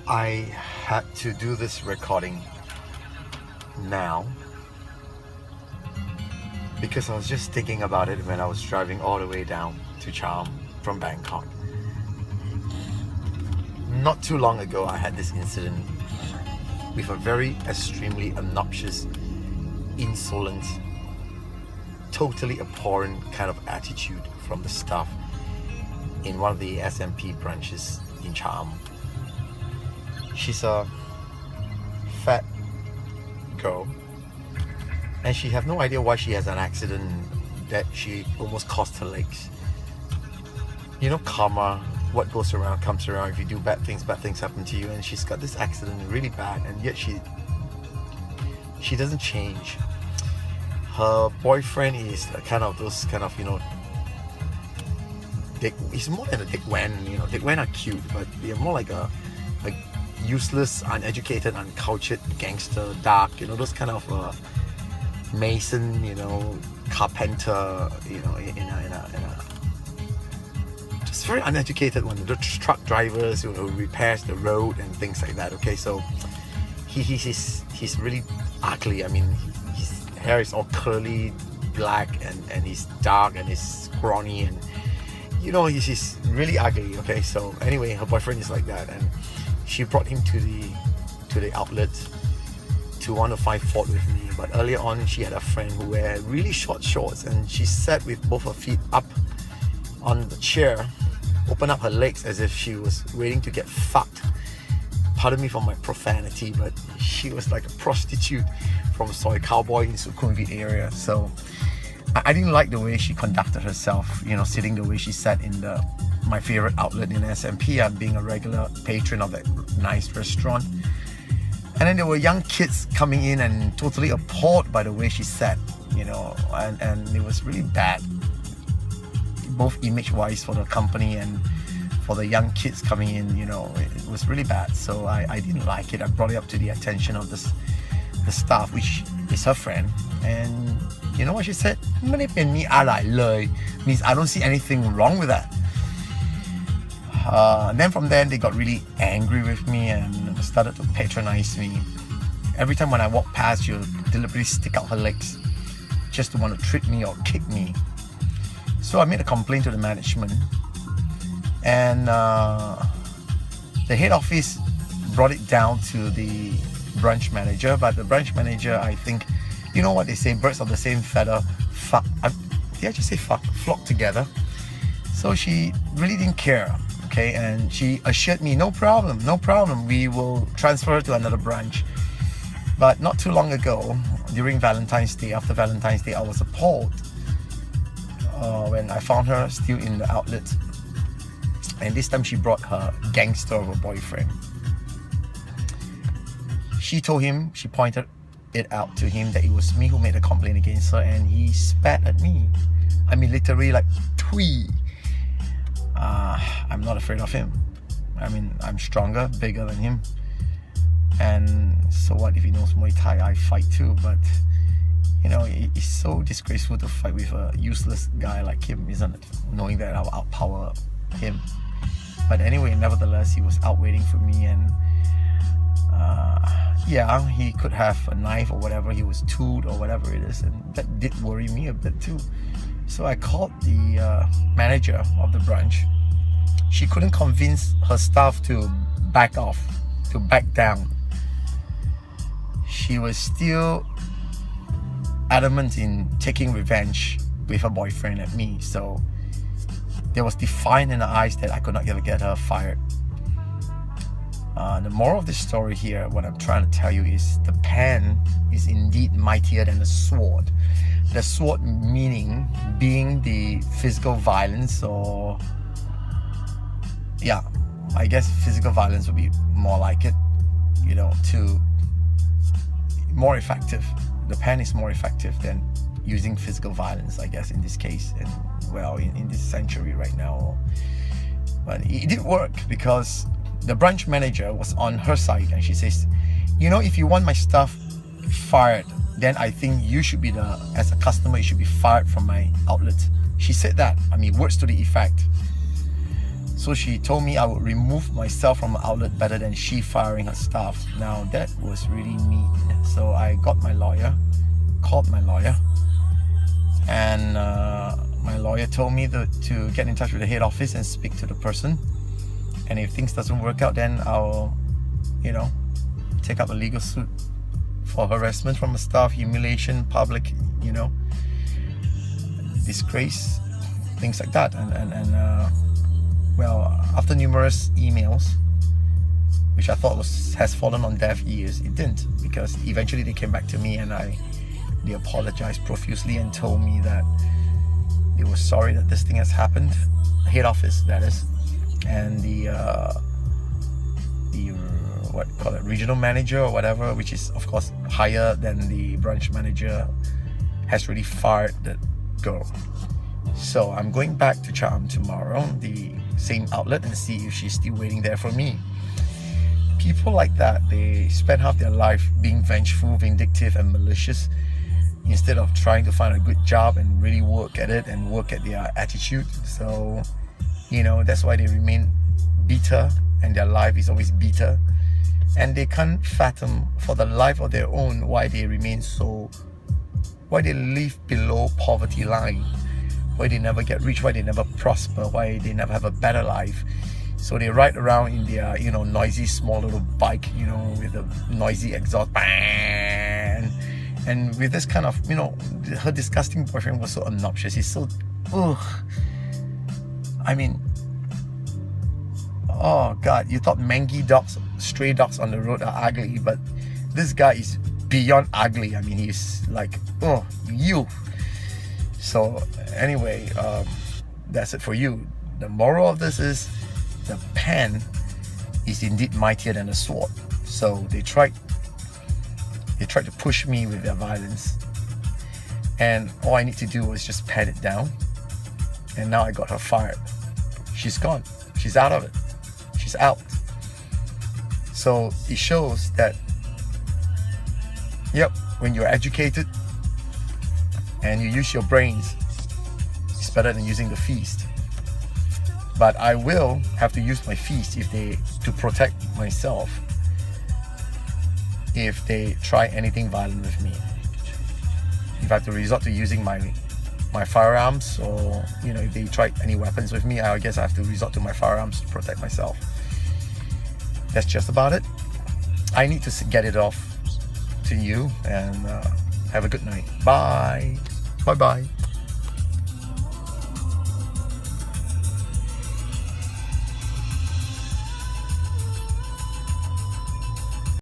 I had to do this recording now because I was just thinking about it when I was driving all the way down to Charm from Bangkok. Not too long ago, I had this incident with a very extremely obnoxious, insolent, totally abhorrent kind of attitude from the staff in one of the SMP branches in Charm. She's a fat girl and she have no idea why she has an accident that she almost cost her legs. You know, karma, what goes around comes around. If you do bad things happen to you, and she's got this accident really bad, and yet she doesn't change. Her boyfriend is kind of those kind of, you know, he's more than a dickwan. You know, dickwan are cute, but they're more like a useless, uneducated, uncultured gangster, dark, you know, those kind of mason, you know, carpenter, you know, in a just very uneducated one. The truck drivers who repairs the road and things like that. Okay, so he's really ugly. I mean, his hair is all curly, black, and he's dark and he's scrawny, and you know, he's really ugly. Okay, so anyway, her boyfriend is like that, and she brought him to the outlet to want to find fault with me. But earlier on, she had a friend who wear really short shorts, and she sat with both her feet up on the chair, open up her legs as if she was waiting to get fucked. Pardon me for my profanity, but she was like a prostitute from Soy Cowboy in Sukhumvit area. So I didn't like the way she conducted herself, you know, sitting the way she sat in my favorite outlet in SMP. I'm being a regular patron of that nice restaurant. And then there were young kids coming in and totally appalled by the way she sat, you know, and it was really bad, both image-wise for the company and for the young kids coming in. You know, it was really bad. So I didn't like it. I brought it up to the attention of the staff, which is her friend, and you know what she said? Means I don't see anything wrong with that. Then from then they got really angry with me and started to patronize me. Every time when I walk past, she'll deliberately stick out her legs just to want to trick me or kick me. So I made a complaint to the management, and the head office brought it down to the branch manager. But the branch manager, I think, you know what they say, birds of the same feather did I just say fuck? Flock together. So she really didn't care. Okay, and she assured me, no problem, we will transfer her to another branch. But not too long ago, during Valentine's Day, after Valentine's Day, I was appalled when I found her still in the outlet. And this time she brought her gangster of a boyfriend. She told him, she pointed it out to him that it was me who made a complaint against her, and he spat at me. I mean, literally like twee. I'm not afraid of him. I mean, I'm stronger, bigger than him. And so what if he knows Muay Thai? I fight too. But, you know, it's so disgraceful to fight with a useless guy like him, isn't it? Knowing that I'll outpower him. But anyway, nevertheless, he was out waiting for me, and yeah, he could have a knife or whatever. He was tooled or whatever it is, and that did worry me a bit too. So I called the manager of the branch. She couldn't convince her staff to back off, to back down. She was still adamant in taking revenge with her boyfriend at me. So there was defiance in her eyes that I could not ever get her fired. The moral of the story here, what I'm trying to tell you, is the pen is indeed mightier than the sword. The sword meaning being the physical violence, or yeah, I guess physical violence would be more like it, you know, to more effective. The pen is more effective than using physical violence, I guess, in this case, and well, in this century right now. But it didn't work because the branch manager was on her side, and she says, you know, if you want my stuff fired, then I think you should be as a customer, you should be fired from my outlet. She said that. I mean, words to the effect. So she told me I would remove myself from the outlet better than she firing her staff. Now that was really mean. So I got my lawyer, called my lawyer, and my lawyer told me to get in touch with the head office and speak to the person. And if things doesn't work out, then I'll, take up a legal suit for harassment from a staff, humiliation, public, disgrace, things like that. And well, after numerous emails, which I thought has fallen on deaf ears, it didn't, because eventually they came back to me and they apologized profusely and told me that they were sorry that this thing has happened. Head office, that is, and the regional manager or whatever, which is of course higher than the branch manager, has really fired that girl. So I'm going back to Charm tomorrow, the same outlet, and see if she's still waiting there for me. People like that, they spend half their life being vengeful, vindictive, and malicious, instead of trying to find a good job and really work at it and work at their attitude. So, that's why they remain bitter, and their life is always bitter. And they can't fathom for the life of their own why they live below poverty line, why they never get rich, why they never prosper, why they never have a better life. So they ride around in their, noisy small little bike, with a noisy exhaust, bang. And with this kind of, her disgusting boyfriend was so obnoxious. He's so, oh God, you thought mangy dogs, stray dogs on the road are ugly, but this guy is beyond ugly. He's like, you. So anyway, that's it for you. The moral of this is, the pen is indeed mightier than the sword. So they tried to push me with their violence, and all I need to do was just pen it down, and now I got her fired. She's gone. She's out of it. She's out. So it shows that, when you're educated and you use your brains, it's better than using the fist. But I will have to use my fist to protect myself if they try anything violent with me. If I have to resort to using my firearms, or if they try any weapons with me, I guess I have to resort to my firearms to protect myself. That's just about it. I need to get it off to you, and have a good night. Bye. Bye-bye.